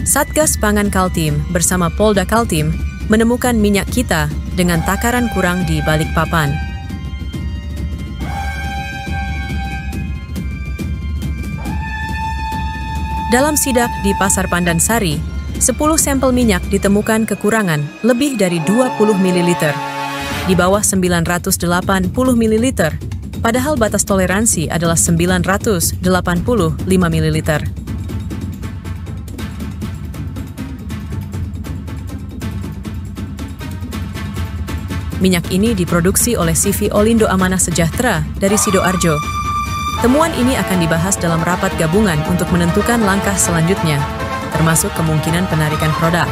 Satgas Pangan Kaltim bersama Polda Kaltim menemukan minyak kita dengan takaran kurang di Balikpapan. Dalam sidak di Pasar Pandansari, 10 sampel minyak ditemukan kekurangan lebih dari 20 ml, di bawah 980 ml, padahal batas toleransi adalah 985 ml. Minyak ini diproduksi oleh CV Olindo Amanah Sejahtera dari Sidoarjo. Temuan ini akan dibahas dalam rapat gabungan untuk menentukan langkah selanjutnya, termasuk kemungkinan penarikan produk.